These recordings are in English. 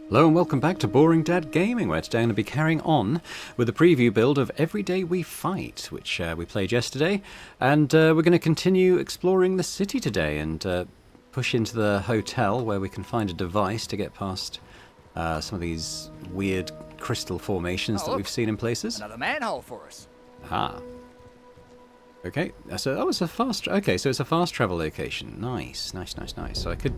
Hello and welcome back to Boring Dad Gaming, where today I'm going to be carrying on with a preview build of Every Day We Fight, which we played yesterday. And we're going to continue exploring the city today and push into the hotel where we can find a device to get past some of these weird crystal formations that we've seen in places. Another manhole for us. Ah. Okay, so that was a fast... Okay, so it's a fast travel location. Nice. So I could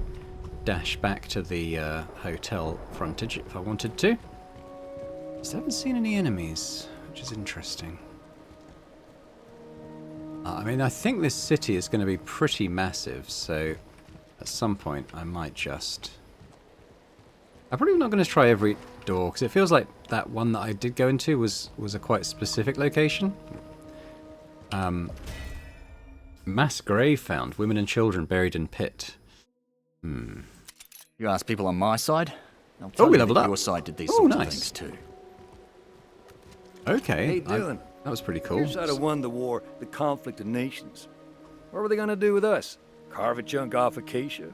dash back to the hotel frontage if I wanted to. Still haven't seen any enemies, which is interesting. I mean, I think this city is going to be pretty massive, so at some point I might just... I'm probably not going to try every door, because it feels like that one that I did go into was a quite specific location. Mass grave found. Women and children buried in pit. You ask people on my side, they'll tell Oh, we you leveled that up. your side did these sorts of Nice. things too. Okay. Hey, Dylan. That was pretty cool. Here's how to won the war, the conflict of nations. What were they gonna do with us? Carve a chunk off Acacia?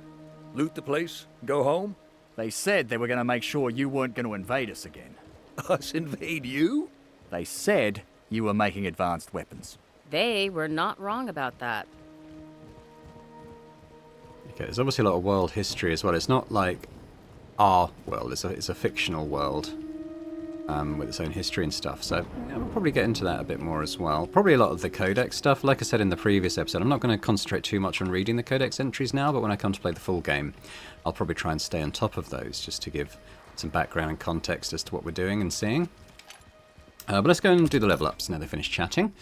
Loot the place? Go home? They said they were going to make sure you weren't going to invade us again. Us invade you? They said you were making advanced weapons. They were not wrong about that. Okay, there's obviously a lot of world history as well. It's not like our world. It's a fictional world with its own history and stuff. So yeah, we'll probably get into that a bit more as well. Probably a lot of the codex stuff. Like I said in the previous episode, I'm not going to concentrate too much on reading the codex entries now, but when I come to play the full game, I'll probably try and stay on top of those just to give some background and context as to what we're doing and seeing. But let's go and do the level ups now they've finished chatting.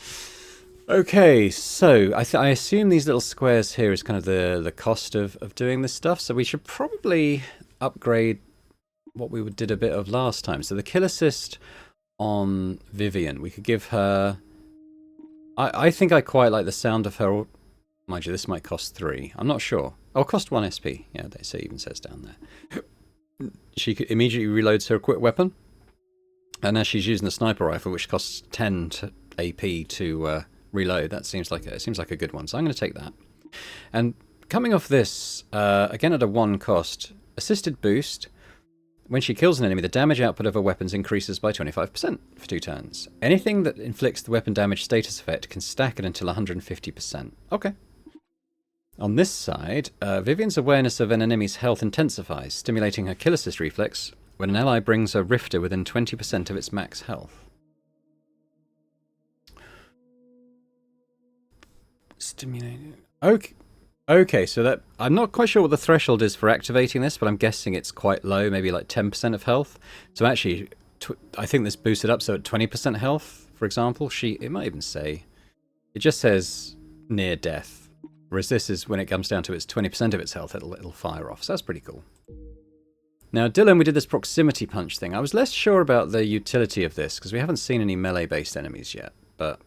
Okay, so I assume these little squares here is kind of the cost of doing this stuff. So we should probably upgrade what we did a bit of last time. So the kill assist on Vivian, we could give her... I think I quite like the sound of her... Mind you, this might cost 3. I'm not sure. Oh, cost 1 SP. Yeah, it even says down there. She immediately reloads her equipped weapon. And as she's using the sniper rifle, which costs 10 AP to... reload. That seems like a good one, so I'm going to take that. And coming off this, again at a 1 cost, assisted boost. When she kills an enemy, the damage output of her weapons increases by 25% for 2 turns. Anything that inflicts the weapon damage status effect can stack it until 150%. Okay. On this side, Vivian's awareness of an enemy's health intensifies, stimulating her kill assist reflex when an ally brings a rifter within 20% of its max health. Stimulated. Okay, so that I'm not quite sure what the threshold is for activating this, but I'm guessing it's quite low, maybe like 10% of health. So actually, I think this boosted up, so at 20% health, for example, it might even say, it just says near death, whereas this is when it comes down to its 20% of its health, it'll fire off. So that's pretty cool. Now, Dylan, we did this proximity punch thing. I was less sure about the utility of this because we haven't seen any melee-based enemies yet, but.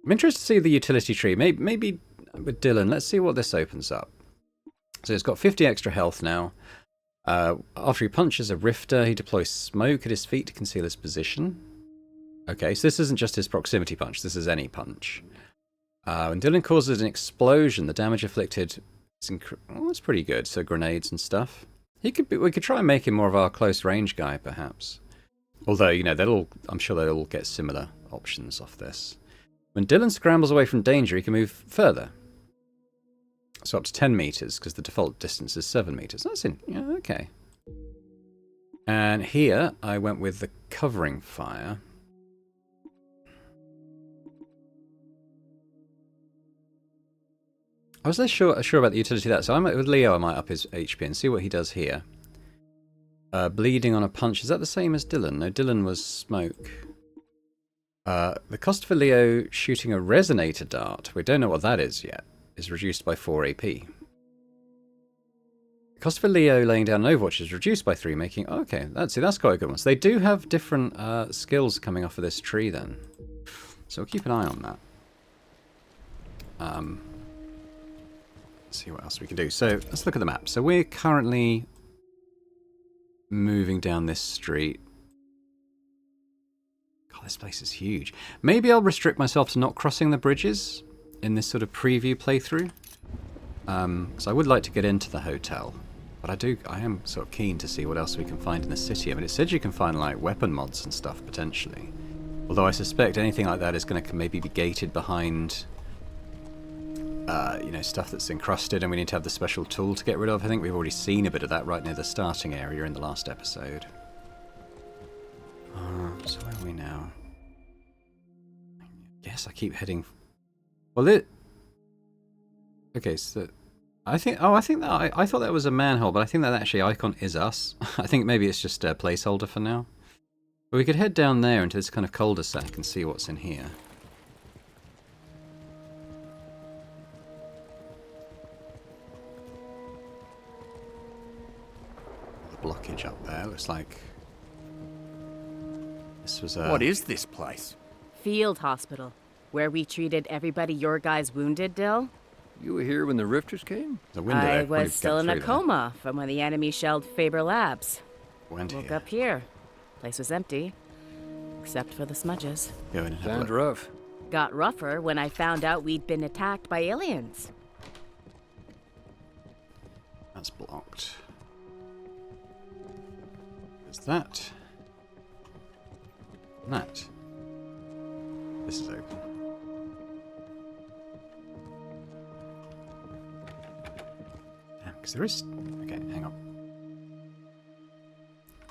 I'm interested to see the utility tree. Maybe with Dylan, let's see what this opens up. So it's got 50 extra health now. After he punches a rifter, he deploys smoke at his feet to conceal his position. Okay, so this isn't just his proximity punch. This is any punch. When Dylan causes an explosion, the damage inflicted is that's pretty good. So grenades and stuff. We could try and make him more of our close range guy, perhaps. Although, you know, I'm sure they'll all get similar options off this. When Dylan scrambles away from danger, he can move further. So up to 10 meters, because the default distance is 7 meters. Yeah, okay. And here, I went with the covering fire. I was less sure about the utility of that. So with Leo, I might up his HP and see what he does here. Bleeding on a punch. Is that the same as Dylan? No, Dylan was smoke. The cost for Leo shooting a resonator dart, we don't know what that is yet, is reduced by 4 AP. The cost for Leo laying down an overwatch is reduced by 3, making... Okay, that's quite a good one. So they do have different skills coming off of this tree then. So we'll keep an eye on that. Let's see what else we can do. So let's look at the map. So we're currently moving down this street. This place is huge. Maybe I'll restrict myself to not crossing the bridges in this sort of preview playthrough. Because I would like to get into the hotel. But I am sort of keen to see what else we can find in the city. I mean, it said you can find, like, weapon mods and stuff, potentially. Although I suspect anything like that is going to maybe be gated behind, you know, stuff that's encrusted, and we need to have the special tool to get rid of. I think we've already seen a bit of that right near the starting area in the last episode. So where are we now? I guess I keep heading... Well, okay, so... I thought that was a manhole, but I think that actually icon is us. I think maybe it's just a placeholder for now. But we could head down there into this kind of cul-de-sac and see what's in here. The blockage up there looks like this was a... What is this place? Field hospital, where we treated everybody your guys wounded, Dill. You were here when the rifters came? There's a window I there. Probably was still in a get through coma from when the enemy shelled Faber Labs. there. Went Woke here. up here. Place was empty, except for the smudges. Go in and have a Sounds look. rough. Got rougher when I found out we'd been attacked by aliens. That's blocked. There's that. And that. This is open. Yeah, because there is... Okay, hang on.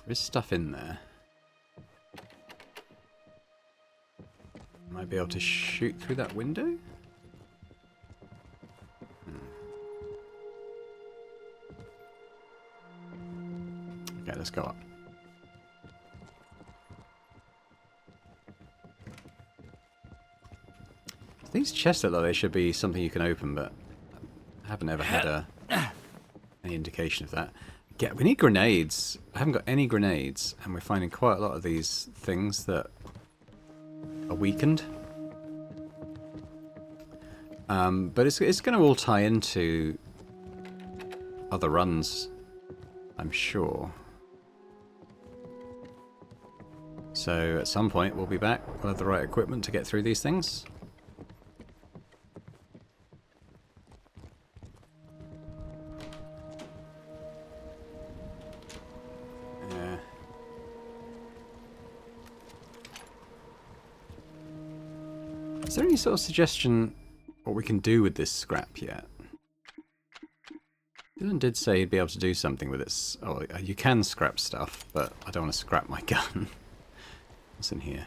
There is stuff in there. Might be able to shoot through that window? Okay, let's go up. These chestnut, though, they should be something you can open, but I haven't ever had any indication of that. Yeah, we need grenades. I haven't got any grenades, and we're finding quite a lot of these things that are weakened. But it's going to all tie into other runs, I'm sure. So at some point we'll be back. We'll have the right equipment to get through these things. Yeah. Is there any sort of suggestion what we can do with this scrap yet? Dylan did say he'd be able to do something with it. Oh, you can scrap stuff, but I don't want to scrap my gun. What's in here?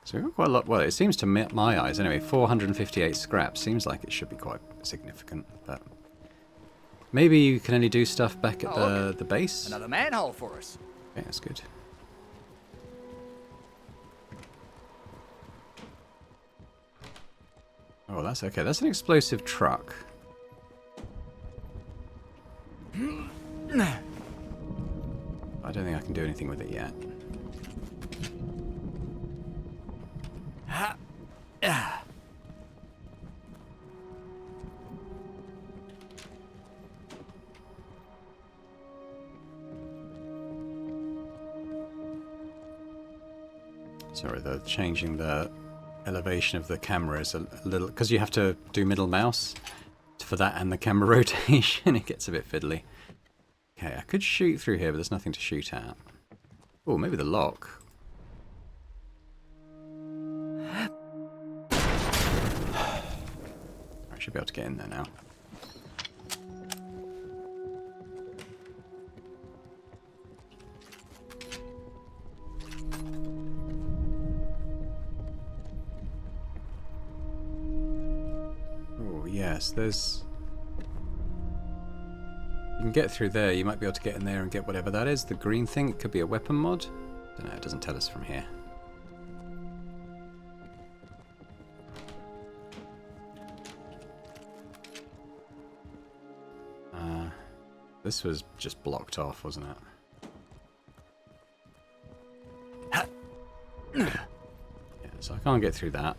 So we've got quite a lot. Well, it seems to my eyes anyway. 458 scrap seems like it should be quite significant, but maybe you can only do stuff back at the base. Another manhole for us. Okay, that's good. Oh, that's okay. That's an explosive truck. I don't think I can do anything with it yet. Sorry, they're changing the elevation of the camera is a little, because you have to do middle mouse for that and the camera rotation. It gets a bit fiddly. Okay, I could shoot through here, but there's nothing to shoot at. Oh, maybe the lock. I should be able to get in there now. Oh, yes, there's... You can get through there, you might be able to get in there and get whatever that is. The green thing, it could be a weapon mod. Don't know, it doesn't tell us from here. This was just blocked off, wasn't it? Yeah, so I can't get through that.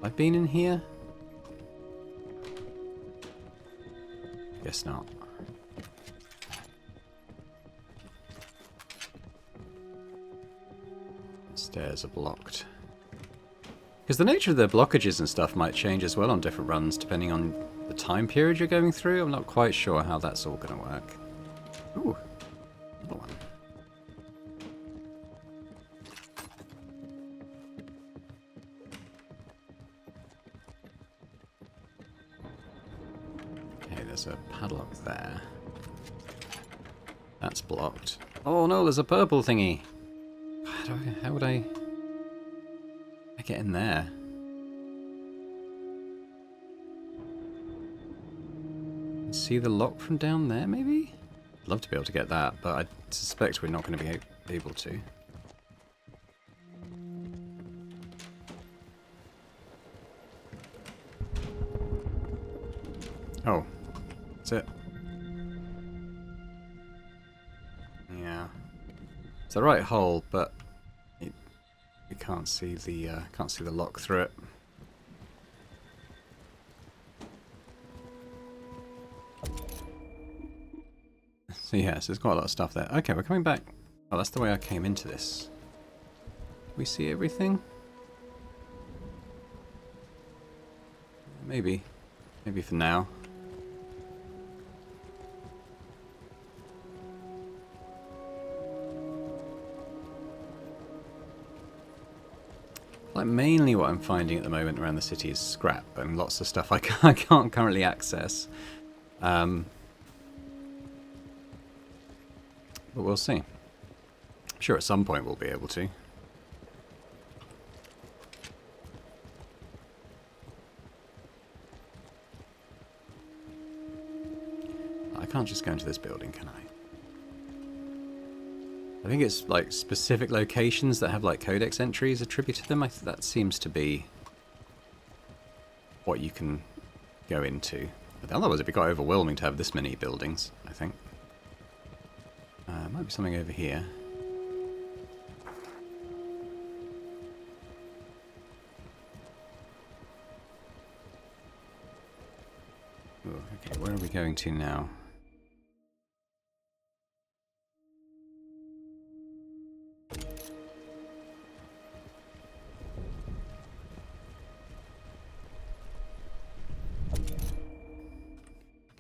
I've been in here? Guess not. Stairs are blocked. Because the nature of the blockages and stuff might change as well on different runs, depending on the time period you're going through. I'm not quite sure how that's all going to work. Ooh, another one. Okay, there's a padlock there. That's blocked. Oh no, there's a purple thingy. How would I get in there? See the lock from down there, maybe? I'd love to be able to get that, but I suspect we're not going to be able to. Oh, that's it. Yeah, it's the right hole, but you can't see the lock through it. So yeah, so there's quite a lot of stuff there. Okay, we're coming back. Oh, that's the way I came into this. We see everything? Maybe. Maybe for now. Like, mainly what I'm finding at the moment around the city is scrap and lots of stuff I can't currently access. But we'll see. I'm sure at some point we'll be able to. I can't just go into this building, can I? I think it's like specific locations that have like codex entries attributed to them. That seems to be what you can go into. But otherwise it'd be quite overwhelming to have this many buildings, I think. Might be something over here. Ooh, okay, where are we going to now?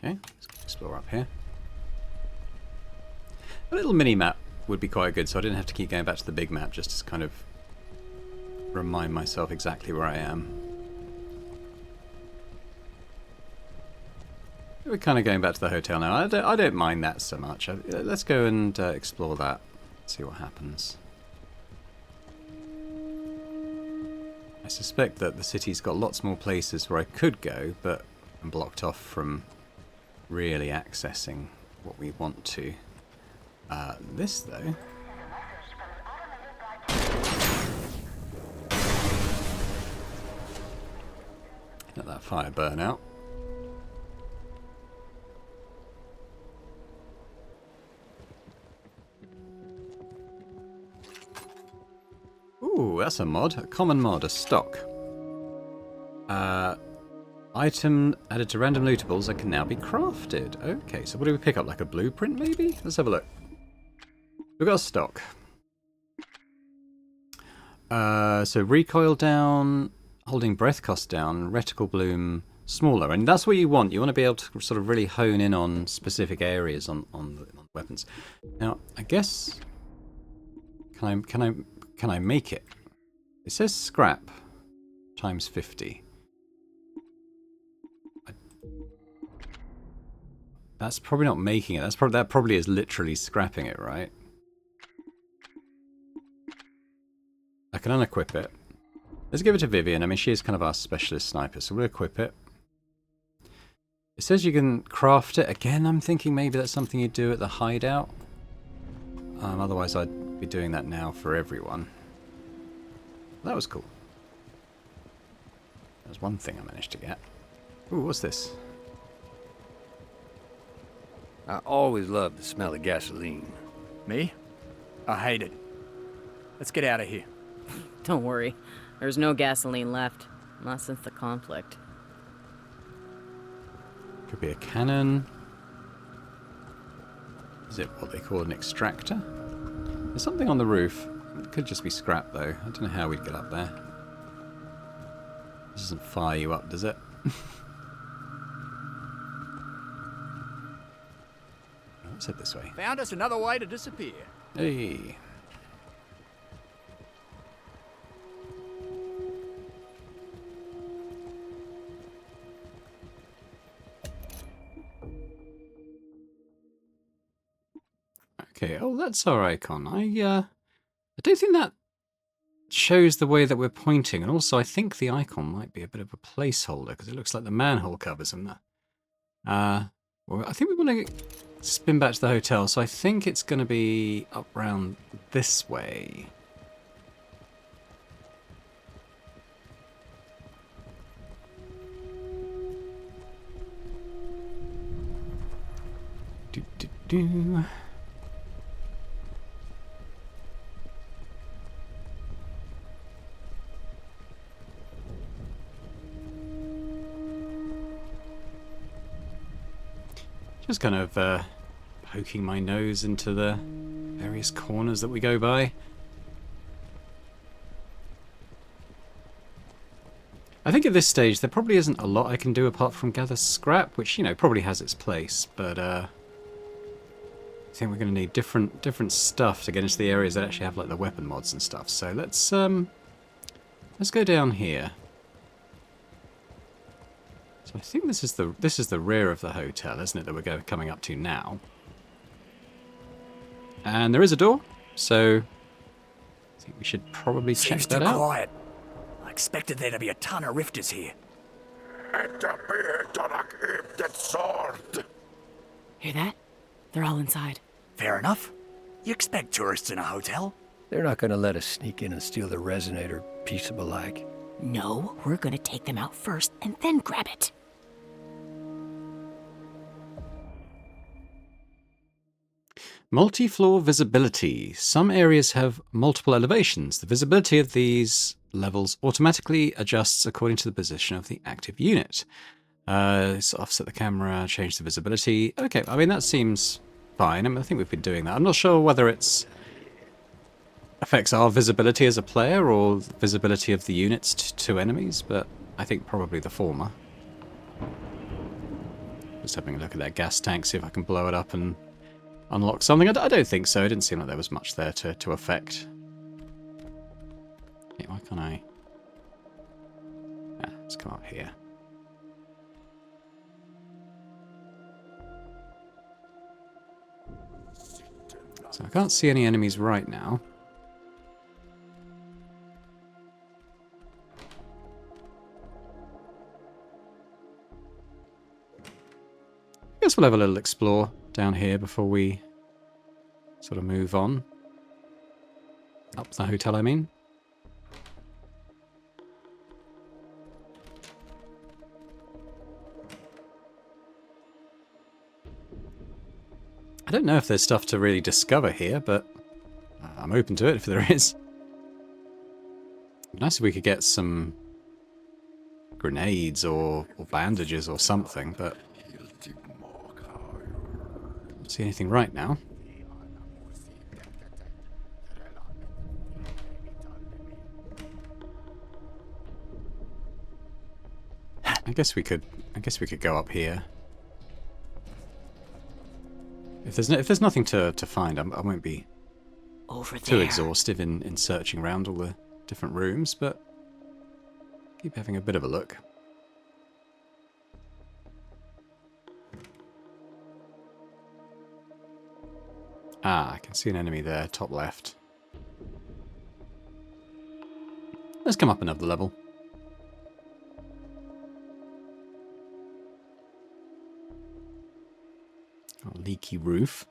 Okay, let's explore up here. A little mini-map would be quite good, so I didn't have to keep going back to the big map, just to kind of remind myself exactly where I am. We're kind of going back to the hotel now. I don't mind that so much. Let's go and explore that, see what happens. I suspect that the city's got lots more places where I could go, but I'm blocked off from really accessing what we want to. This, though... Let that fire burn out. Ooh, that's a mod. A common mod, a stock. Item added to random lootables that can now be crafted. Okay, so what do we pick up? Like a blueprint, maybe? Let's have a look. We've got a stock. So recoil down, holding breath cost down, reticle bloom smaller. And that's what you want. You want to be able to sort of really hone in on specific areas on the weapons. Now, I guess... Can I make it? It says scrap times 50. That's probably not making it. That probably is literally scrapping it, right? I can unequip it. Let's give it to Vivian. I mean, she is kind of our specialist sniper, so we'll equip it. It says you can craft it. Again, I'm thinking maybe that's something you do at the hideout. Otherwise, I'd be doing that now for everyone. That was cool. That was one thing I managed to get. Ooh, what's this? I always loved the smell of gasoline. Me? I hate it. Let's get out of here. Don't worry. There's no gasoline left. Not since the conflict. Could be a cannon. Is it what they call an extractor? There's something on the roof. It could just be scrap, though. I don't know how we'd get up there. This doesn't fire you up, does it? Let's head this way. Found us another way to disappear. Hey. Okay, oh, that's our icon. I don't think that shows the way that we're pointing, and also I think the icon might be a bit of a placeholder because it looks like the manhole covers in there. Well, I think we want to spin back to the hotel, so I think it's going to be up round this way. Do. Just kind of poking my nose into the various corners that we go by. I think at this stage there probably isn't a lot I can do apart from gather scrap, which, you know, probably has its place, but I think we're going to need different stuff to get into the areas that actually have like the weapon mods and stuff. So let's go down here. So I think this is the rear of the hotel, isn't it, that we're coming up to now. And there is a door, so I think we should probably check that out. Seems too quiet. I expected there to be a ton of rifters here. Hear that? They're all inside. Fair enough. You expect tourists in a hotel? They're not gonna let us sneak in and steal the resonator peaceable like. No, we're gonna take them out first and then grab it. Multi-floor visibility. Some areas have multiple elevations. The visibility of these levels automatically adjusts according to the position of the active unit. So offset the camera, change the visibility. Okay, I mean, that seems fine. I mean, I think we've been doing that. I'm not sure whether it's affects our visibility as a player or the visibility of the units to enemies, but I think probably the former. Just having a look at that gas tank, see if I can blow it up and unlock something. I don't think so. It didn't seem like there was much there to affect. Okay, why can't I? Let's come up here. So I can't see any enemies right now. I guess we'll have a little explore down here before we sort of move on. Up the hotel, I mean. I don't know if there's stuff to really discover here, but I'm open to it if there is. It'd be nice if we could get some grenades or bandages or something, but don't see anything right now. I guess we could go up here. If there's nothing to find, I won't be Over too there. exhaustive in searching around all the different rooms, but keep having a bit of a look. Ah, I can see an enemy there, top left. Let's come up another level. Oh, leaky roof.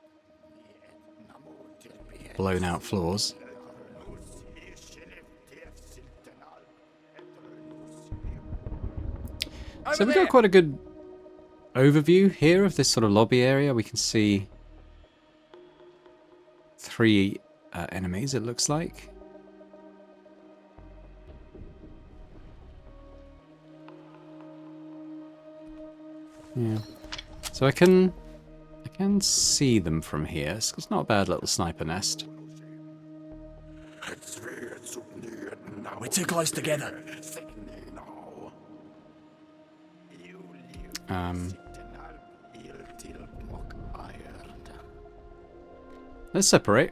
Blown out floors. So we've got quite a good overview here of this sort of lobby area. We can see 3 enemies, it looks like. Yeah. So I can see them from here. It's not a bad little sniper nest. We're too close together. Let's separate.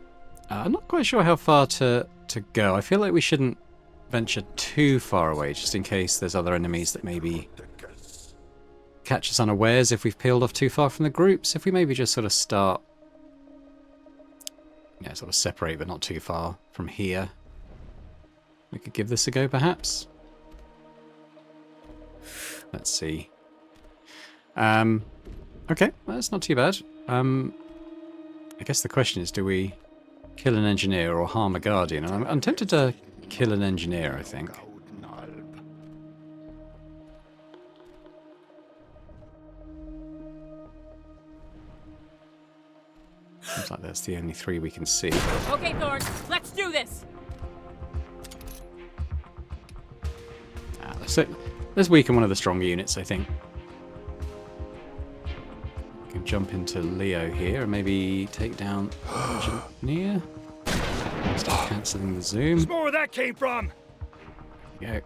I'm not quite sure how far to go. I feel like we shouldn't venture too far away, just in case there's other enemies that maybe catch us unawares if we've peeled off too far from the groups. If we maybe just sort of start, yeah, sort of separate but not too far from here, we could give this a go perhaps. Let's see. Okay, well, that's not too bad. I guess the question is, do we kill an engineer or harm a guardian? And I'm tempted to kill an engineer, I think. Looks like that's the only three we can see. Okay, Thorn, let's do this. Let's weaken one of the stronger units, I think. We can jump into Leo here and maybe take down Engineer. Start cancelling the zoom. There's more where that came from. Go.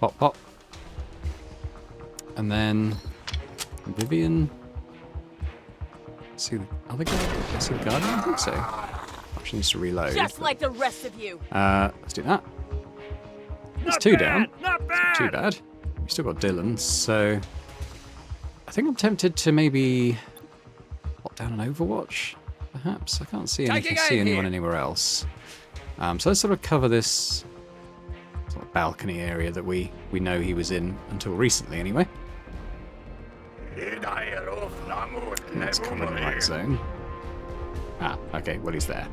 Pop, pop. And then Vivian. See the other guy? See the Guardian? I think so. Actually needs to reload. Just like the rest of you. Let's do that. There's two down. Not too bad. We've still got Dylan, so I think I'm tempted to maybe pop down an Overwatch, perhaps. I can't see anyone anywhere else. So let's sort of cover this sort of balcony area that we know he was in until recently, anyway. Let's cover the right zone. Ah, okay, well, he's there.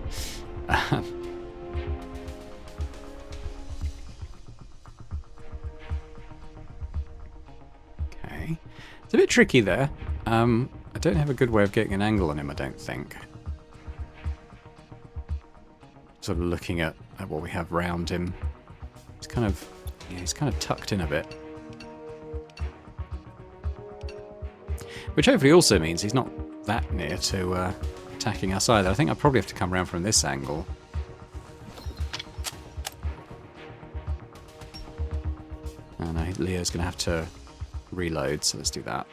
Okay. It's a bit tricky there. I don't have a good way of getting an angle on him, I don't think. Sort of looking at what we have round him. He's kind of tucked in a bit. Which hopefully also means he's not that near to attacking us either. I think I'll probably have to come around from this angle. Oh no, Leo's going to have to reload, so let's do that.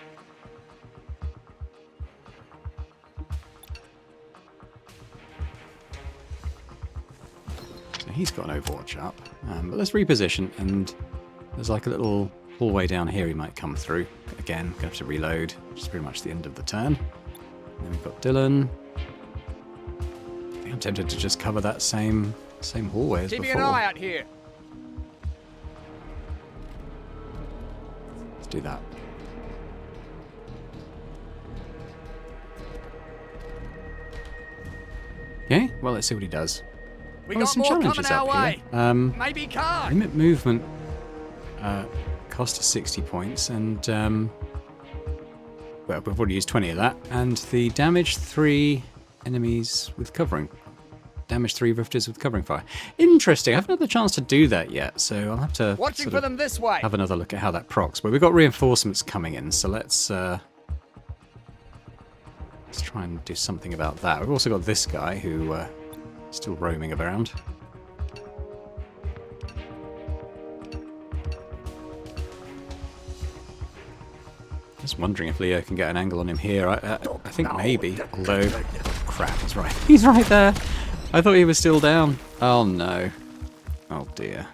So he's got an Overwatch up. But let's reposition, and there's like a little hallway down here he might come through. Again, going to have to reload, which is pretty much the end of the turn. And then we've got Dylan. I think I'm tempted to just cover that same hallway as before. Keeping an eye out here. Let's do that. Okay, well, let's see what he does. We Well, got there's some more challenges coming our up way. here. Maybe cars. Limit movement cost us 60 points, and well, we've already used 20 of that. And the damage 3 enemies with covering. Damage 3 rifters with covering fire. Interesting. I haven't had the chance to do that yet, so I'll have to Watching for them this way. have another look at how that procs. But we've got reinforcements coming in, so let's try and do something about that. We've also got this guy who is still roaming around. Just wondering if Leo can get an angle on him here. I think maybe, although... Crap, he's right. He's right there! I thought he was still down. Oh no. Oh dear.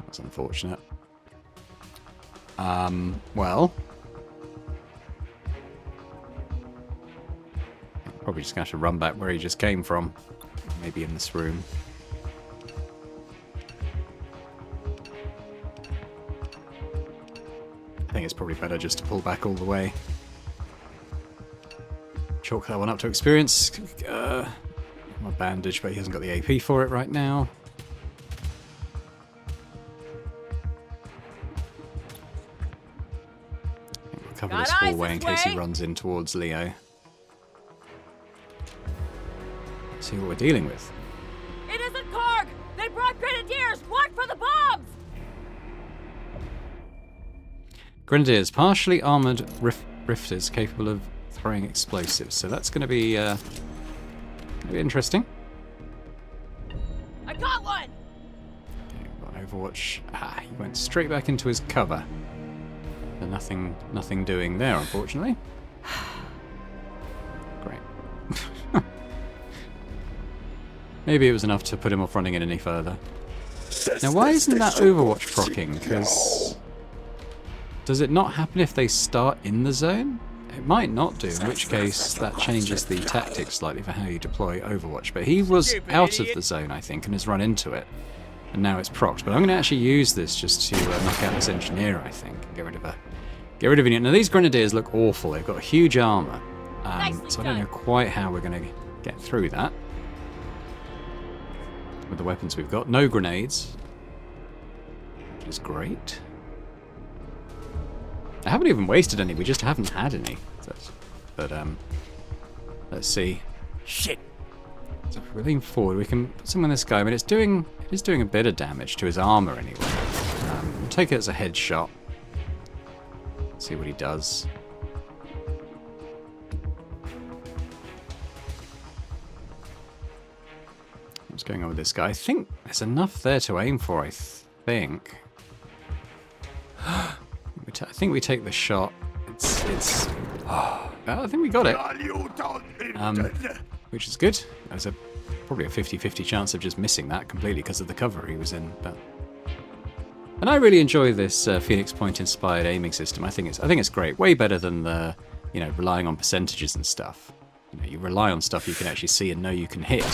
That's unfortunate. Well... Probably just going to have to run back where he just came from. Maybe in this room. I think it's probably better just to pull back all the way. Chalk that one up to experience. My bandage, but he hasn't got the AP for it right now. I think we'll cover this hallway in case he runs in towards Leo. See what we're dealing with. It isn't Karg! They brought grenadiers! Watch for the bombs! Grenadiers, partially armoured rifters capable of throwing explosives. So that's going to be interesting. I got one! Okay, we've got Overwatch. Ah, he went straight back into his cover. But nothing doing there, unfortunately. Great. Maybe it was enough to put him off running it any further. Now, why isn't that Overwatch proccing? Because does it not happen if they start in the zone? It might not do, in which case that changes the tactics slightly for how you deploy Overwatch. But he was out of the zone, I think, and has run into it. And now it's procced. But I'm going to actually use this just to knock out this engineer, I think. Get rid of a unit. Now, these grenadiers look awful. They've got huge armor. So I don't know quite how we're going to get through that. With the weapons we've got. No grenades. Which is great. I haven't even wasted any, we just haven't had any. But, let's see. Shit. So if we lean forward, we can put some on this guy. I mean, it is doing a bit of damage to his armor anyway. We'll take it as a headshot. See what he does. What's going on with this guy? I think there's enough there to aim for, I think. I think we take the shot. It's I think we got it. Which is good. There's probably a 50-50 chance of just missing that completely because of the cover he was in. And I really enjoy this Phoenix Point inspired aiming system. I think it's great. Way better than the relying on percentages and stuff. You rely on stuff you can actually see and know you can hit.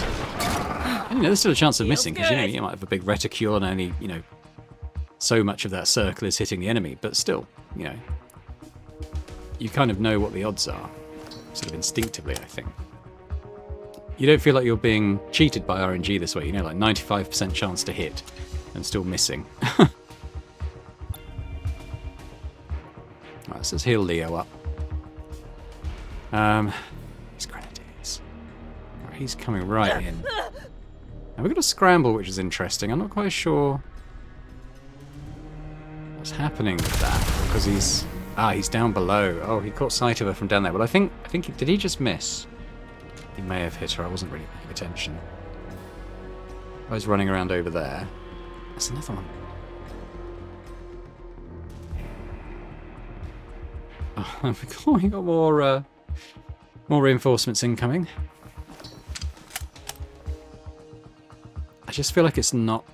And there's still a chance of missing because you might have a big reticule and only so much of that circle is hitting the enemy, but still, you kind of know what the odds are, sort of instinctively, I think. You don't feel like you're being cheated by RNG this way, like 95% chance to hit and still missing. Right, so let's heal Leo up. These grenadiers. Right, he's coming right in. Now we've got a scramble, which is interesting. I'm not quite sure what's happening with that, because he's down below. Oh, he caught sight of her from down there. Well, I think did he just miss? He may have hit her. I wasn't really paying attention. I was running around over there. There's another one. Oh, we got more reinforcements incoming. I just feel like it's not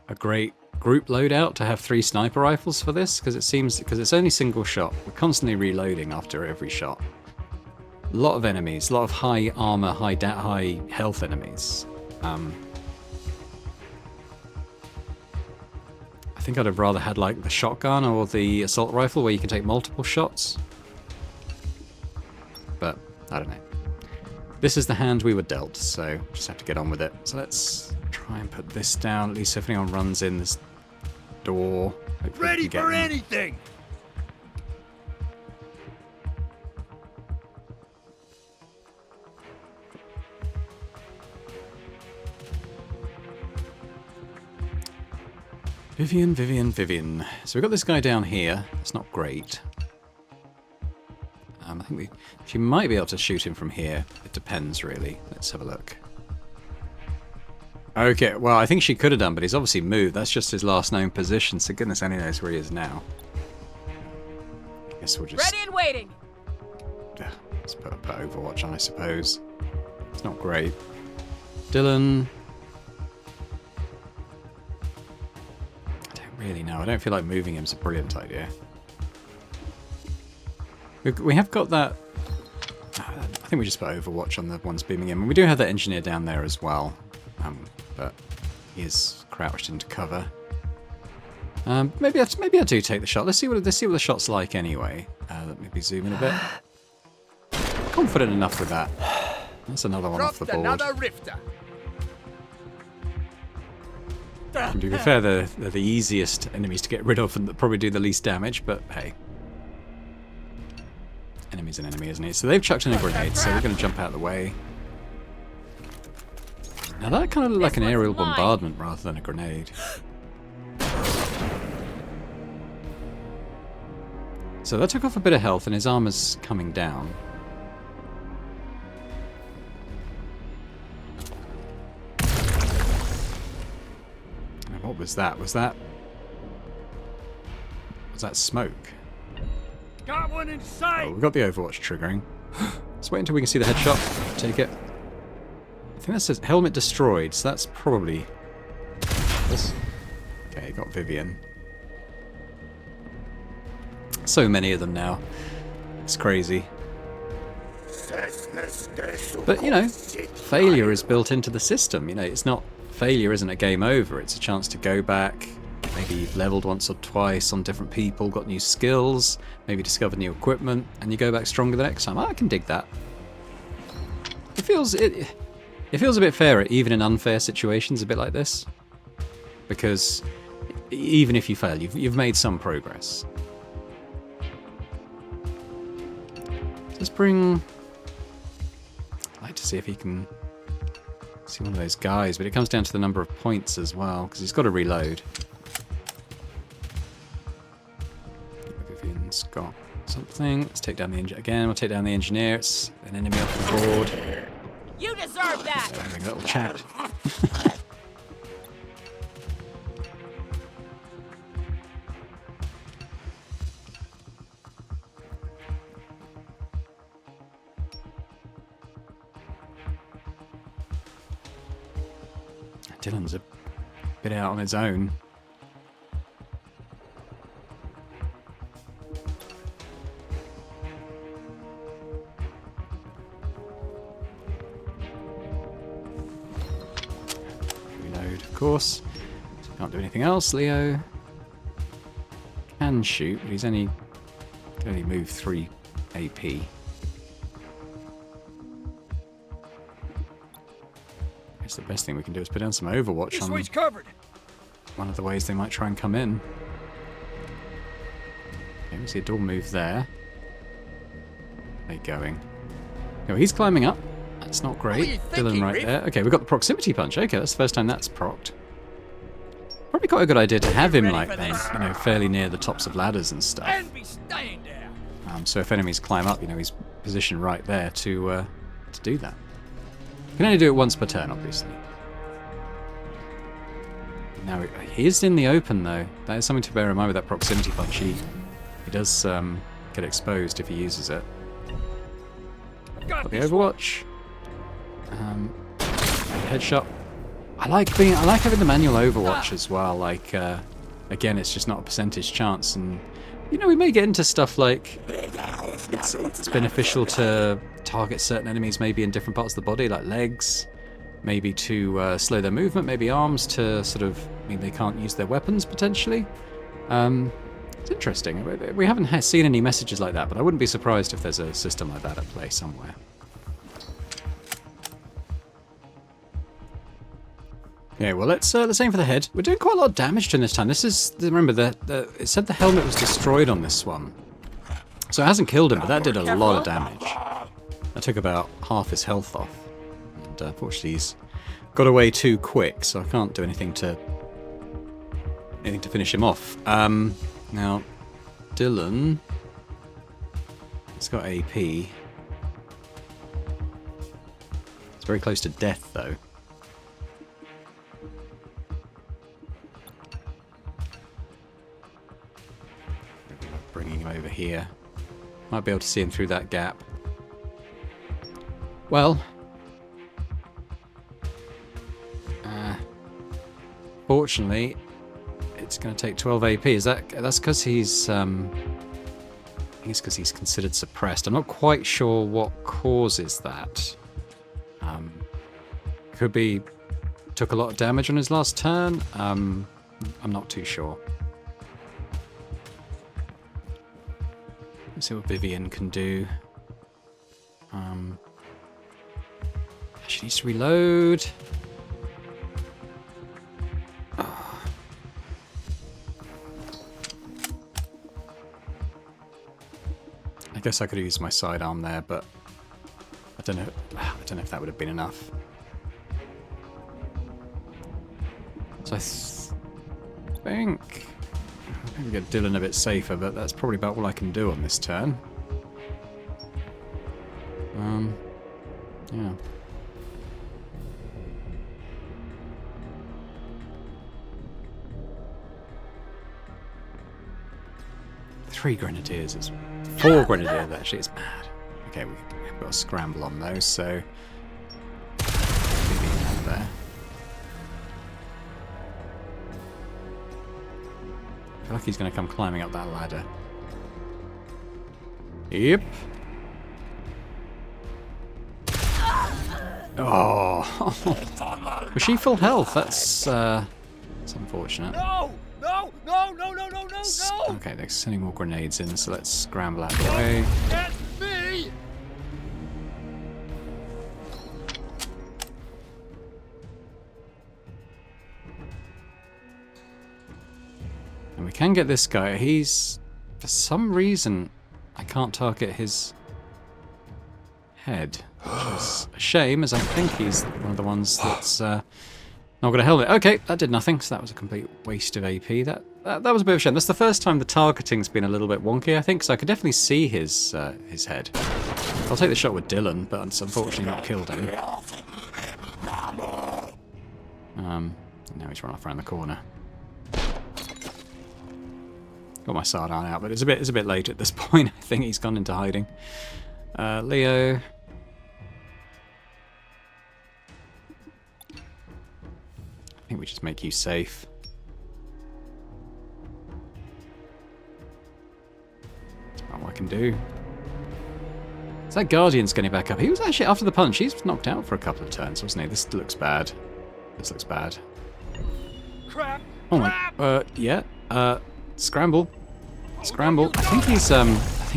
a great group loadout to have 3 sniper rifles for this, because it's only single shot. We're constantly reloading after every shot. A lot of enemies, a lot of high armor, high health enemies. I think I'd have rather had like the shotgun or the assault rifle where you can take multiple shots. But I don't know. This is the hand we were dealt, so just have to get on with it. So let's try and put this down, at least if anyone runs in this door. Ready for anything! Vivian. So we've got this guy down here. It's not great. I think she might be able to shoot him from here. It depends, really. Let's have a look. Okay, well, I think she could have done, but he's obviously moved. That's just his last known position, so goodness only knows where he is now. I guess we'll just... Ready and waiting! Let's put Overwatch on, I suppose. It's not great. Dylan... I don't really know. I don't feel like moving him's a brilliant idea. We have got that... I think we just put Overwatch on the ones beaming in. We do have that engineer down there as well. But he is crouched into cover. Maybe I do take the shot. Let's see what the shot's like anyway. Let me zoom in a bit. Confident enough with that. That's another one off the board. Another rifter. And to be fair, they're the easiest enemies to get rid of and probably do the least damage, but hey. Enemy's an enemy, isn't he? So they've chucked in a grenade, so we're going to jump out of the way. Now that kind of looked like an aerial bombardment rather than a grenade. So that took off a bit of health and his armor's coming down. And what was that? Was that smoke? Got one in sight! Oh, we've got the Overwatch triggering. Let's wait until we can see the headshot. Take it. I think that says helmet destroyed, so that's probably this. Okay, got Vivian. So many of them now. It's crazy. But, you know, failure is built into the system. You know, it's not... Failure isn't a game over. It's a chance to go back. Maybe you've leveled once or twice on different people, got new skills, maybe discovered new equipment, and you go back stronger the next time. I can dig that. It feels a bit fairer, even in unfair situations, a bit like this. Because even if you fail, you've made some progress. Let's bring... I'd like to see if he can see one of those guys, but it comes down to the number of points as well, because he's got to reload. Vivian's got something. Let's take down the engineer again. We'll take down the engineer. It's an enemy off the board. You deserve that! So having a little chat. Dylan's a bit out on his own. Reload, of course. So can't do anything else. Leo can shoot, but he's can only move 3 AP. The best thing we can do is put down some Overwatch This on way's covered. one of the ways they might try and come in. Okay, we see a door move there. Where are they going? Oh, he's climbing up. That's not great. What are you thinking, Dylan right Riff? there. Okay, we've got the proximity punch. Okay, that's the first time that's procced. Probably quite a good idea to have him like that, you know, fairly near the tops of ladders and stuff. And be staying there. So if enemies climb up, you know, he's positioned right there to do that. You can only do it once per turn, obviously. Now, he is in the open, though. That is something to bear in mind with that proximity punch. He does get exposed if he uses it. Got the Overwatch. Headshot. I like having the manual Overwatch as well. Like, again, it's just not a percentage chance, and you know, we may get into stuff like it's beneficial to target certain enemies maybe in different parts of the body, like legs, maybe to slow their movement, maybe arms to sort of mean they can't use their weapons potentially. It's interesting. We haven't seen any messages like that, but I wouldn't be surprised if there's a system like that at play somewhere. Yeah, well, let's aim for the head. We're doing quite a lot of damage to him this time. This is, remember, it said the helmet was destroyed on this one. So it hasn't killed him, but that did a lot of damage. That took about half his health off. And unfortunately, he's got away too quick, so I can't do anything to finish him off. Now, Dylan, he's got AP. It's very close to death, though. Bringing him over here. Might be able to see him through that gap. Well, fortunately, it's going to take 12 AP. That's because he's considered suppressed. I'm not quite sure what causes that. Could be took a lot of damage on his last turn. I'm not too sure. Let's see what Vivian can do. She needs to reload. I guess I could have used my sidearm there, but I don't know if that would have been enough. So I think maybe get Dylan a bit safer, but that's probably about all I can do on this turn. Yeah. Three grenadiers is 4 grenadiers, actually. It's mad. Okay, we've got a scramble on those, so... there. I feel like he's going to come climbing up that ladder. Yep. Oh. Was she full health? That's unfortunate. No! No! No! No! No! No! No! No! Okay, they're sending more grenades in, so let's scramble out of the way. Get me! And we can get this guy. He's... For some reason, I can't target his head. Which is a shame, as I think he's one of the ones that's not got a helmet. Okay, that did nothing, so that was a complete waste of AP. That was a bit of a shame. That's the first time the targeting's been a little bit wonky, I think, so I could definitely see his head. I'll take the shot with Dylan, but it's unfortunately not killed him. Now he's run off around the corner. Got my sardine out, but it's a bit late at this point. I think he's gone into hiding. Leo. I think we just make you safe. That's about what I can do. Is that Guardian's getting back up? He was actually, after the punch, he's knocked out for a couple of turns, wasn't he? This looks bad. This looks bad. Crap! Oh my, yeah. Scramble. Scramble. I think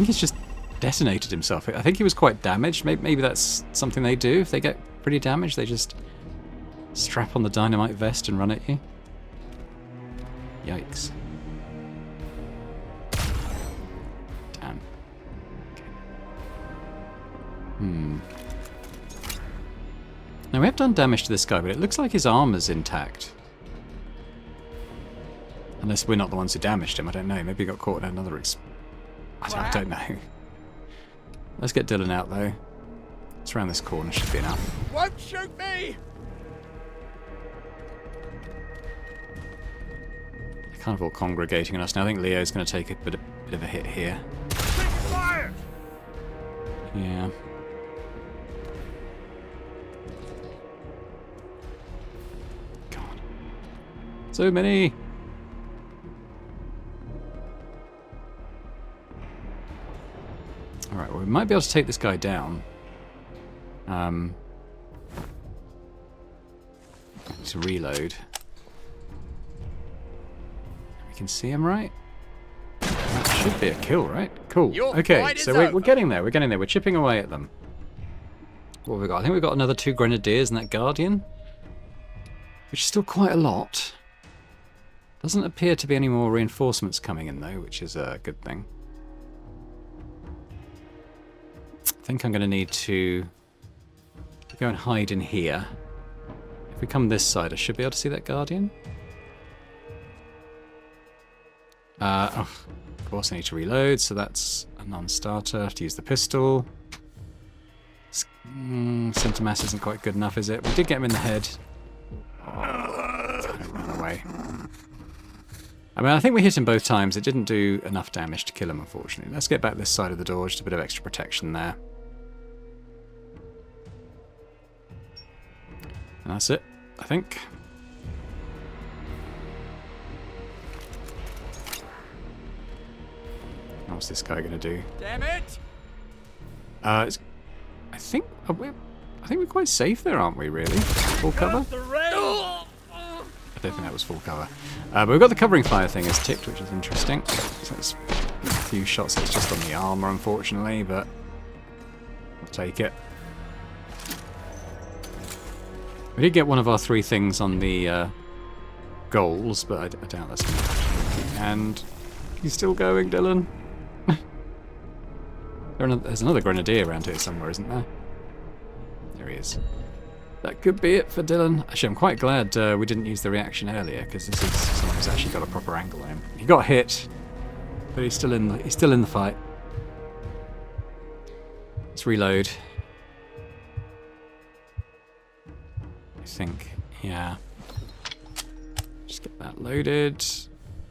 he's just detonated himself. I think he was quite damaged. Maybe that's something they do. If they get pretty damaged, they just strap on the dynamite vest and run at you. Yikes. Damn. Okay. Now we have done damage to this guy, but it looks like his armor's intact. Unless we're not the ones who damaged him, I don't know. Maybe he got caught in another I don't know. Let's get Dylan out, though. It's around this corner, should be enough. Won't shoot me! They're kind of all congregating on us now. I think Leo's going to take a bit of a hit here. Fire! Yeah. God. So many! Alright, well, we might be able to take this guy down. To reload. We can see him, right? That should be a kill, right? Cool. Okay, so we're getting there. We're getting there. We're chipping away at them. What have we got? I think we've got another 2 grenadiers and that Guardian. Which is still quite a lot. Doesn't appear to be any more reinforcements coming in, though, which is a good thing. I think I'm going to need to go and hide in here. If we come this side, I should be able to see that Guardian. Oh, of course I need to reload, so that's a non-starter. I have to use the pistol. Center mass isn't quite good enough, is it? We did get him in the head. Oh, run away. I mean, I think we hit him both times. It didn't do enough damage to kill him, unfortunately. Let's get back this side of the door, just a bit of extra protection there. And that's it, I think. What's this guy gonna do? Damn it! I think we're quite safe there, aren't we? Really, full cover. I don't think that was full cover. But we've got the covering fire thing as ticked, which is interesting. So it's a few shots. It's just on the armor, unfortunately, but I'll take it. We did get one of our 3 things on the goals, but I doubt that's going to happen. And he's still going, Dylan. There's another grenadier around here somewhere, isn't there? There he is. That could be it for Dylan. Actually, I'm quite glad we didn't use the reaction earlier, because this is someone who's actually got a proper angle on him. He got hit, but he's still in the fight. Let's reload. I think, yeah. Just get that loaded.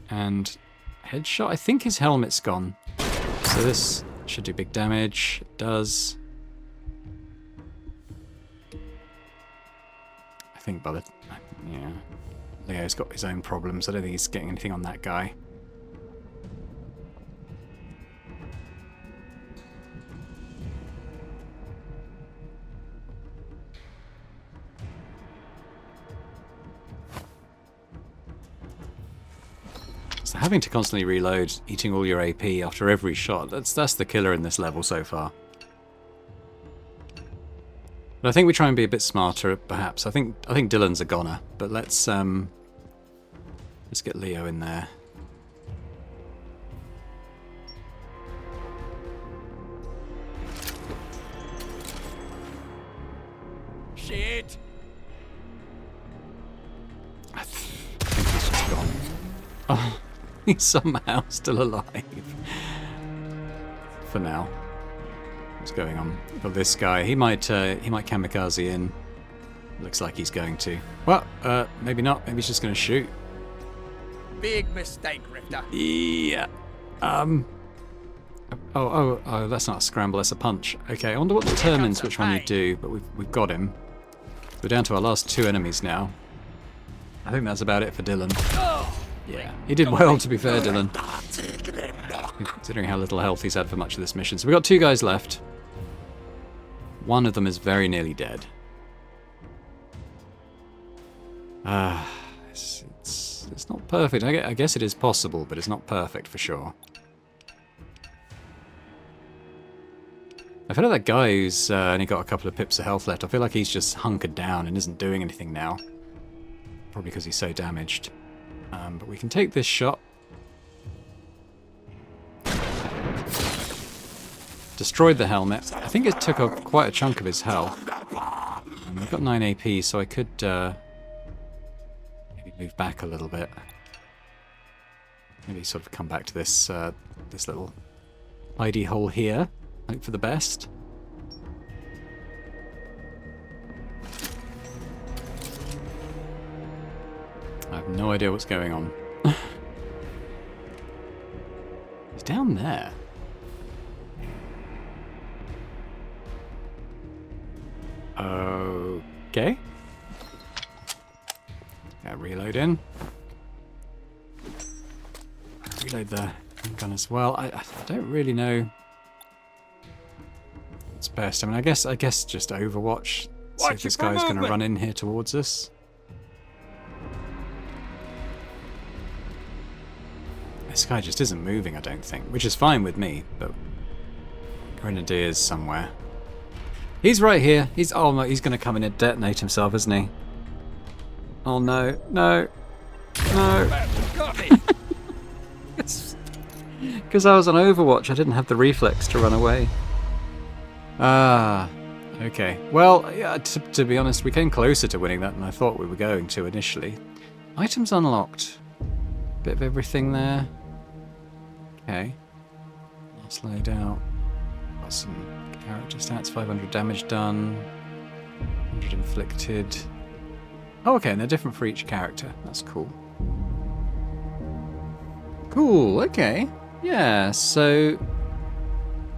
And headshot. I think his helmet's gone. So this Should do big damage. It does. I think by the... Yeah. Leo's got his own problems. I don't think he's getting anything on that guy. So having to constantly reload, eating all your AP after every shot, that's the killer in this level so far. But I think we try and be a bit smarter, perhaps. I think Dylan's a goner, but let's get Leo in there. Shit! I think he's just gone. Oh, he's somehow still alive. For now. What's going on? Got this guy. He might kamikaze in. Looks like he's going to. Well, maybe not. Maybe he's just going to shoot. Big mistake, Rifter. Yeah. Oh, that's not a scramble, that's a punch. Okay, I wonder what determines which one you do, but we've got him. We're down to our last 2 enemies now. I think that's about it for Dylan. Yeah, he did well, to be fair, Dylan. Considering how little health he's had for much of this mission. So we've got 2 guys left. One of them is very nearly dead. It's not perfect. I guess it is possible, but it's not perfect for sure. I feel like that guy who's only got a couple of pips of health left, I feel like he's just hunkered down and isn't doing anything now. Probably because he's so damaged. But we can take this shot. Destroyed the helmet. I think it took up quite a chunk of his health. And we've got 9 AP, so I could maybe move back a little bit. Maybe sort of come back to this this little hidey hole here. Hope for the best. I have no idea what's going on. He's down there. Okay. Yeah, reload in. Reload the gun as well. I don't really know what's best. I mean, I guess just Overwatch. See if this guy's going to run in here towards us. This guy just isn't moving, I don't think, which is fine with me, but Grenadier's somewhere. He's right here. Oh no, he's going to come in and detonate himself, isn't he? Oh no, no, no. Because I was on Overwatch, I didn't have the reflex to run away. Ah, okay. Well, yeah, to be honest, we came closer to winning that than I thought we were going to initially. Items unlocked. Bit of everything there. Okay. Last loadout. Got some character stats. 500 damage done. 100 inflicted. Oh, okay, and they're different for each character. That's cool. Cool, okay. Yeah, so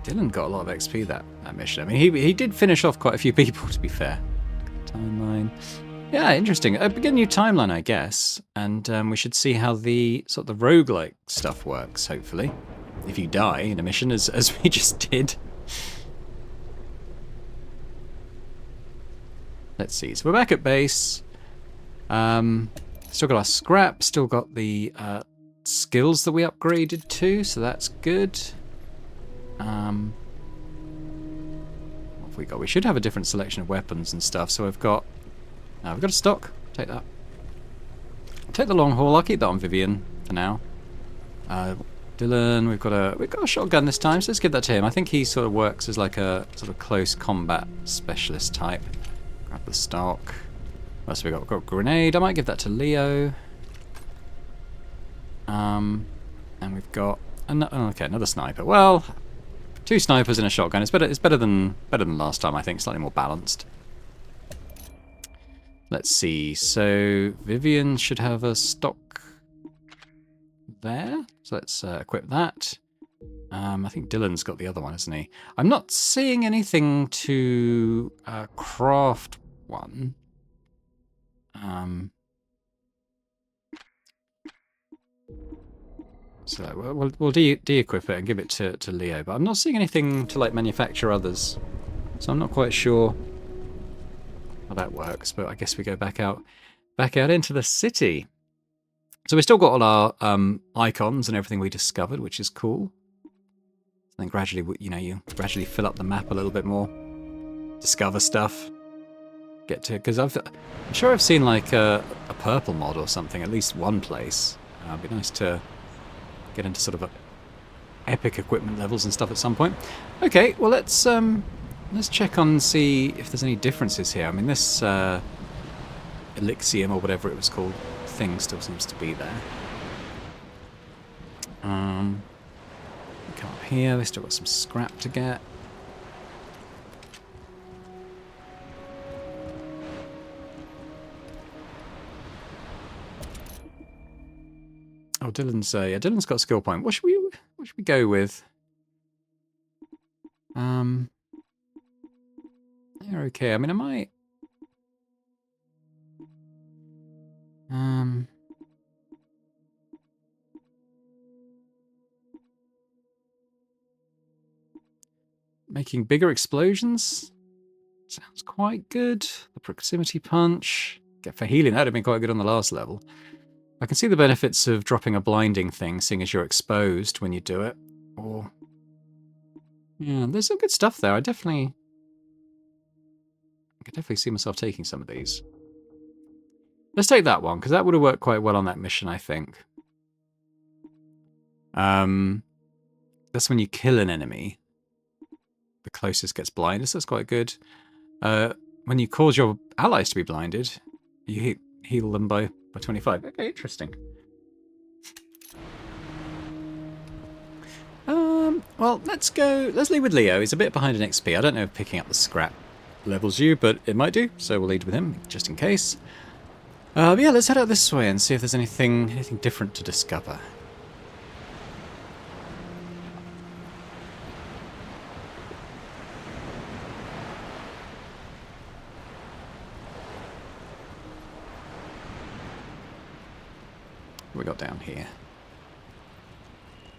Dylan got a lot of XP that mission. I mean, he did finish off quite a few people, to be fair. Timeline. Yeah, interesting. Begin a new timeline, I guess. And we should see how the sort of the roguelike stuff works, hopefully. If you die in a mission, as we just did. Let's see. So we're back at base. Still got our scrap. Still got the skills that we upgraded to, so that's good. What have we got? We should have a different selection of weapons and stuff. So we've got a stock. Take that. Take the long haul. I'll keep that on Vivian for now. Dylan, we've got a shotgun this time, so let's give that to him. I think he sort of works as like a sort of close combat specialist type. Grab the stock. What else have we got? We've got a grenade. I might give that to Leo. And we've got another sniper. Well, 2 snipers and a shotgun. It's better than last time. I think slightly more balanced. Let's see. So Vivian should have a stock there. So let's equip that. I think Dylan's got the other one, isn't he? I'm not seeing anything to craft one. So we'll de-equip it and give it to Leo, but I'm not seeing anything to like manufacture others. So I'm not quite sure how that works, but I guess we go back out into the city. So we've still got all our icons and everything we discovered, which is cool. And then gradually, you gradually fill up the map a little bit more, discover stuff, get to, because I'm sure I've seen like a purple mod or something, at least one place. It'd be nice to get into sort of epic equipment levels and stuff at some point. Okay, well let's check on and see if there's any differences here. I mean, this Elysium or whatever it was called thing still seems to be there. Come up here. We still got some scrap to get. Oh, Dylan's Dylan's got a skill point. What should we go with? Yeah, okay. I mean, I might. Making bigger explosions sounds quite good. The proximity punch. For healing, that would have been quite good on the last level. I can see the benefits of dropping a blinding thing, seeing as you're exposed when you do it. Or yeah, there's some good stuff there. I could definitely see myself taking some of these. Let's take that one, because that would have worked quite well on that mission, I think. That's when you kill an enemy. The closest gets blinded, so that's quite good. When you cause your allies to be blinded, you heal them by 25. Okay, interesting. Well, let's lead with Leo. He's a bit behind in XP. I don't know if picking up the scrap levels you, but it might do, so we'll lead with him, just in case. But yeah, let's head out this way and see if there's anything different to discover. What we got down here?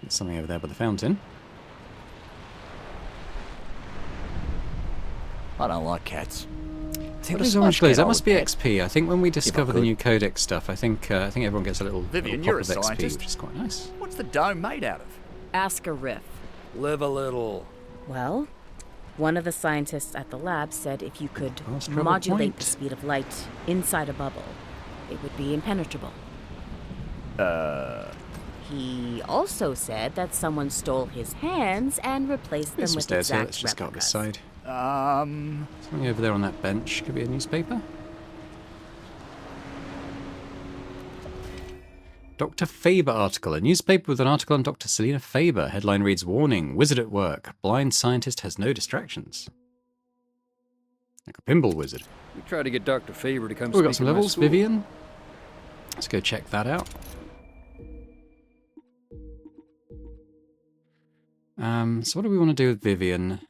There's something over there by the fountain. I don't like cats. I think those orange glows, that must be XP. I think when we discover the new codex stuff, I think everyone gets a little Vivian, pop you're a of XP, scientist. which is quite nice. What's the dome made out of? Ask a riff. Live a little. Well, one of the scientists at the lab said if you could Fast travel modulate point. the speed of light inside a bubble, it would be impenetrable. He also said that someone stole his hands and replaced them There's some with stairs here. exact Let's just go up this replicas. side. Something over there on that bench. Could be a newspaper. Dr. Faber article. A newspaper with an article on Dr. Selena Faber. Headline reads, "Warning, wizard at work. Blind scientist has no distractions." Like a pinball wizard. We tried to get Dr. Faber to come Oh, we got speak some at my levels. school. Vivian. Let's go check that out. So what do we want to do with Vivian?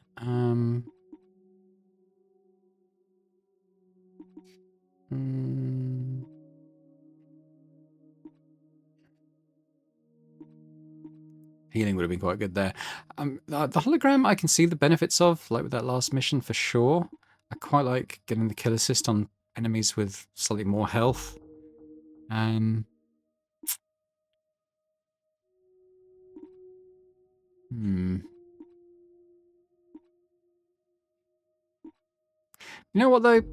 Healing would have been quite good there. The hologram I can see the benefits of, like with that last mission for sure. I quite like getting the kill assist on enemies with slightly more health. You know what though?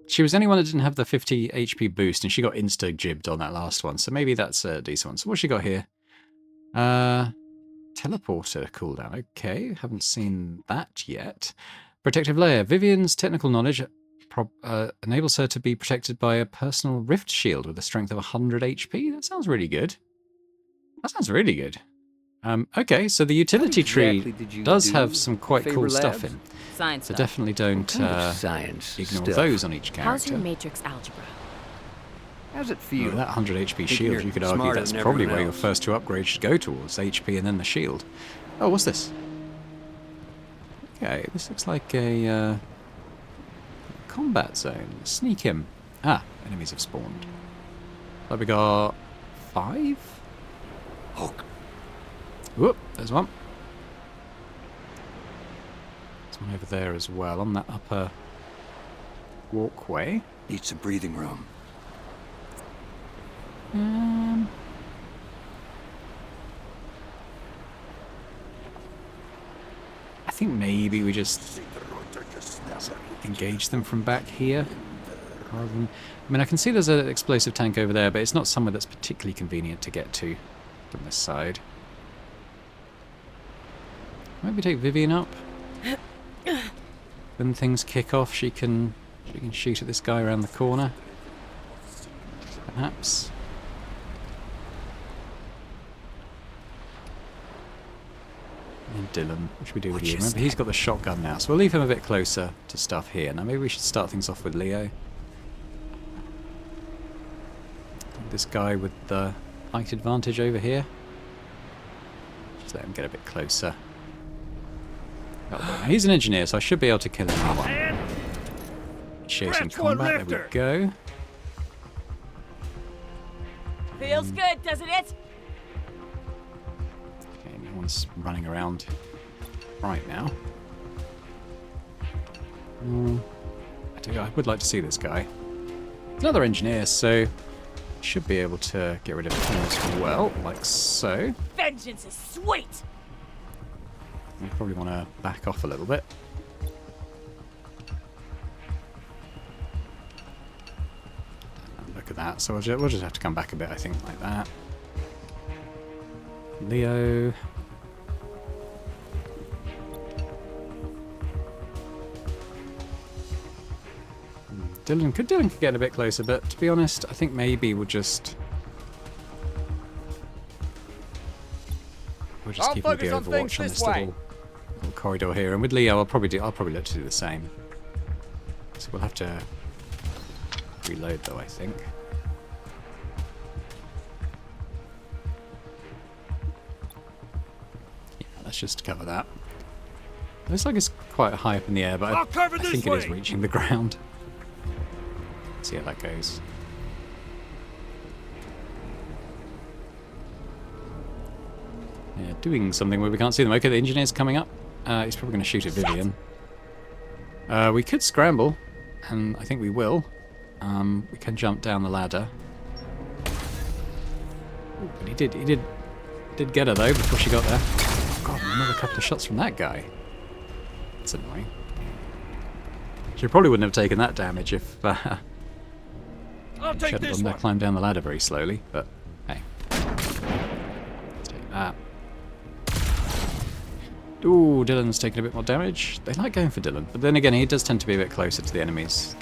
She was the only one that didn't have the 50 HP boost, and she got insta-jibbed on that last one, so maybe that's a decent one. So what's she got here? Teleporter cooldown. Okay, haven't seen that yet. Protective layer. Vivian's technical knowledge enables her to be protected by a personal rift shield with a strength of 100 HP. That sounds really good. That sounds really good. Okay, so the utility tree does have some quite cool stuff in. Science So stuff. definitely don't Science ignore stuff. those on each How's your character. matrix algebra? How's it With feel? that 100 HP Think shield, you're you could argue smarter that's than probably everyone where your else. first two upgrades should go towards, HP and then the shield. Oh, what's this? Okay, this looks like a combat zone. Sneak him. Ah, enemies have spawned. So we got 5? Oh, Whoop, there's one. There's one over there as well, on that upper walkway. need some breathing room. I think maybe we just engage them from back here. Rather than, I mean, I can see there's an explosive tank over there, but it's not somewhere that's particularly convenient to get to from this side. Maybe take Vivian up. When things kick off, she can shoot at this guy around the corner. Perhaps. And Dylan, what should we do with you? Remember, he's got the shotgun now, so we'll leave him a bit closer to stuff here. Now, maybe we should start things off with Leo. This guy with the height advantage over here. Just let him get a bit closer. Oh, well, he's an engineer, so I should be able to kill him in one. Chasing combat, there we go. Feels good, doesn't it? Okay, no one's running around right now. I would like to see this guy. Another engineer, so should be able to get rid of him as well, like so. Vengeance is sweet! We probably want to back off a little bit. Look at that. So we'll just have to come back a bit, I think, like that. Leo. Dylan could get a bit closer, but to be honest, I think maybe we'll just keep him with the Overwatch on this little corridor here. And with Leo, I'll probably look to do the same. So we'll have to reload, though, I think. Yeah, let's just cover that. It looks like it's quite high up in the air, but I think it is reaching the ground. See how that goes. Yeah, doing something where we can't see them. Okay, the engineer's coming up. He's probably going to shoot at Vivian. We could scramble, and I think we will. We can jump down the ladder. Ooh, but he did get her though before she got there. God, another couple of shots from that guy. That's annoying. She probably wouldn't have taken that damage if she hadn't climbed down the ladder very slowly. But hey, let's take that. Ooh, Dylan's taking a bit more damage. They like going for Dylan, but then again, he does tend to be a bit closer to the enemies.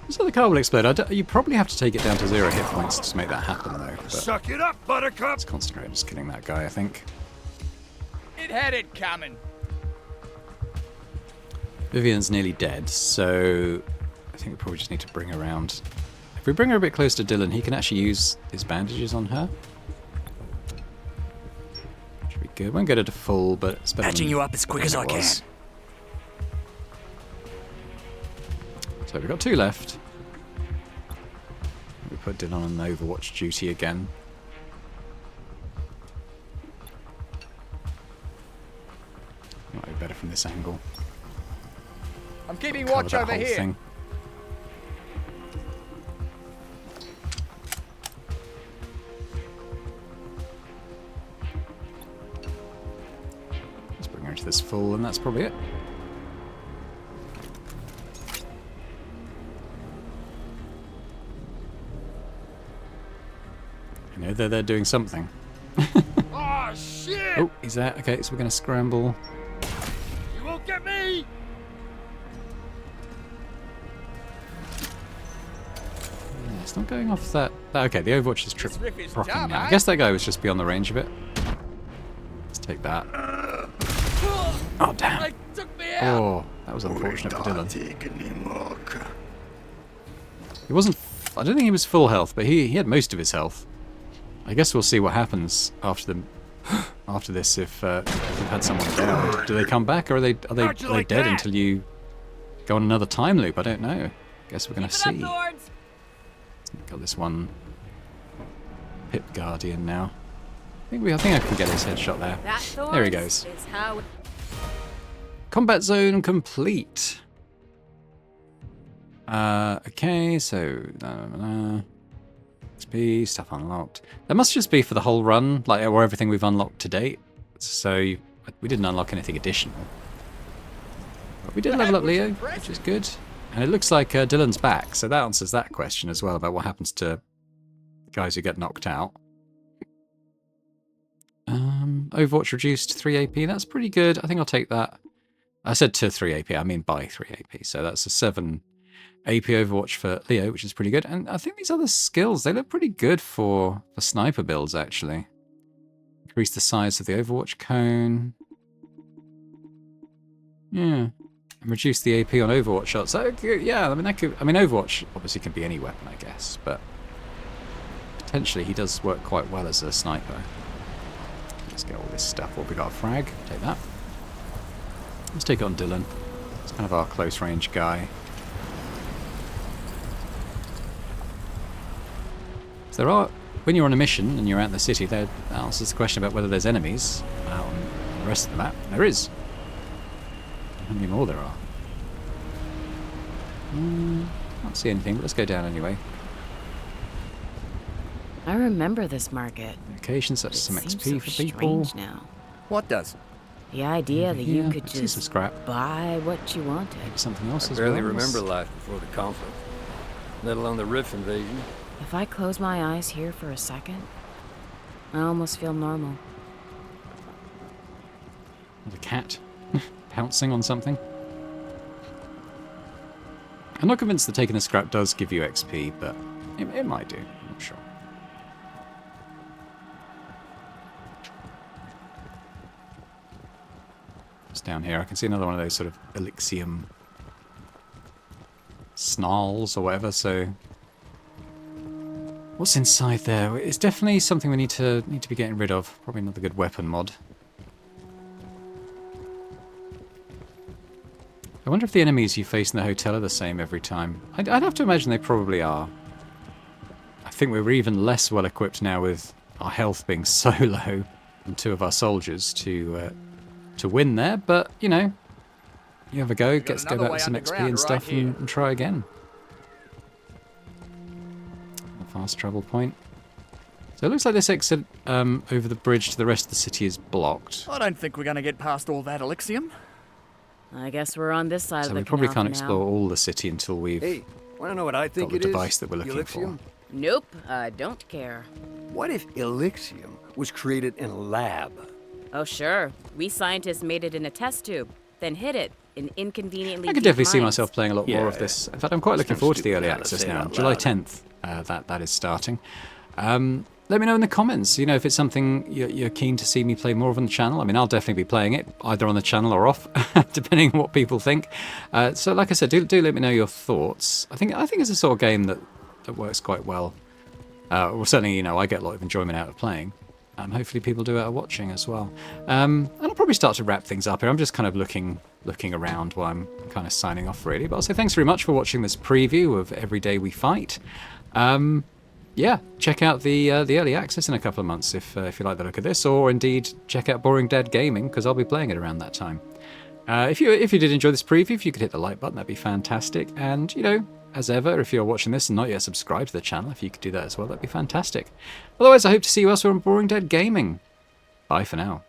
So the car will explode. You probably have to take it down to 0 hit points to make that happen, though. But Suck it up, Buttercup! let's concentrate on just killing that guy, I think. It had it coming. Vivian's nearly dead, so I think we probably just need to bring her around. If we bring her a bit close to Dylan, he can actually use his bandages on her. Should be good. Won't get her to full, but it's better. Patching you up as quick as I can. So we've got 2 left. We put Dylan on Overwatch duty again. Might be better from this angle. I'm keeping Cover watch that over whole here. thing. Let's bring her into this full, and that's probably it. You know, they're doing something. Oh, shit! Oh, he's there. Okay, so we're going to scramble. You won't get me! Yeah, it's not going off that... Okay, the Overwatch is This riff is propping dumb, now. I eh? guess that guy was just beyond the range of it. Let's take that. Oh, damn. They took me out. Oh, that was unfortunate for Dylan. He wasn't... I don't think he was full health, but he had most of his health. I guess we'll see what happens after this if we've had someone down. Do they come back, or are they dead until you go on another time loop? I don't know. Guess we're going to see. Got this one pit guardian now. I think I can get his headshot there. There he goes. Combat zone complete. Okay, so XP stuff unlocked. That must just be for the whole run, like or everything we've unlocked to date. So we didn't unlock anything additional. But we did level up Leo, which is good. And it looks like Dylan's back, so that answers that question as well about what happens to guys who get knocked out. Overwatch reduced 3 AP. That's pretty good. I think I'll take that. I said to 3 AP. I mean by 3 AP. So that's a 7 AP Overwatch for Leo, which is pretty good. And I think these other skills, they look pretty good for sniper builds, actually. Increase the size of the Overwatch cone. Yeah. And reduce the AP on Overwatch shots. So, yeah, I mean, Overwatch obviously can be any weapon, I guess. But potentially he does work quite well as a sniper. Let's get all this stuff. What we got? A frag. Take that. Let's take on Dylan. It's kind of our close range guy. So there are, when you're on a mission and you're out in the city, that answers the question about whether there's enemies out on the rest of the map. There is. How many more there are? Can't see anything, but let's go down anyway. I remember this market. Locations, that's some Seems XP so for people. strange now. What does? The idea that you could I see some just scrap. buy what you wanted. Maybe something else I as well. barely remember life before the conflict, let alone the Rift invasion. If I close my eyes here for a second, I almost feel normal. The cat pouncing on something. I'm not convinced that taking the scrap does give you XP, but it might do. I'm not sure. Just down here, I can see another one of those sort of Elixium snarls or whatever, so... What's inside there? It's definitely something we need to be getting rid of. Probably another good weapon mod. I wonder if the enemies you face in the hotel are the same every time. I'd have to imagine they probably are. I think we're even less well equipped now with our health being so low and 2 of our soldiers to win there, but you know, you have a go, get to go back with some XP and stuff and try again. A fast travel point. So it looks like this exit over the bridge to the rest of the city is blocked. I don't think we're going to get past all that Elixium. I guess we're on this side So of the we probably canal can't for explore now. all the city until we've Hey, want to know what I think got the it is? device that we're looking Elixium? for. Nope, I don't care. What if Elixium was created in a lab? Oh sure, we scientists made it in a test tube, then hid it in inconveniently I could deep definitely see mines. myself playing a lot more of Yeah. this. In fact, I'm quite looking forward to the early Sounds access stupid now. out July loud. 10th, that is starting. Let me know in the comments, you know, if it's something you're keen to see me play more of on the channel. I mean, I'll definitely be playing it, either on the channel or off, depending on what people think. So like I said, do let me know your thoughts. I think it's a sort of game that works quite well. Well, certainly, you know, I get a lot of enjoyment out of playing. Hopefully people do out of watching as well. And I'll probably start to wrap things up here. I'm just kind of looking around while I'm kind of signing off, really. But I'll say thanks very much for watching this preview of Every Day We Fight. Yeah, check out the early access in a couple of months if you like the look of this, or indeed check out Boring Dad Gaming, because I'll be playing it around that time. If you did enjoy this preview, if you could hit the like button, that'd be fantastic. And, you know, as ever, if you're watching this and not yet subscribed to the channel, if you could do that as well, that'd be fantastic. Otherwise, I hope to see you elsewhere on Boring Dad Gaming. Bye for now.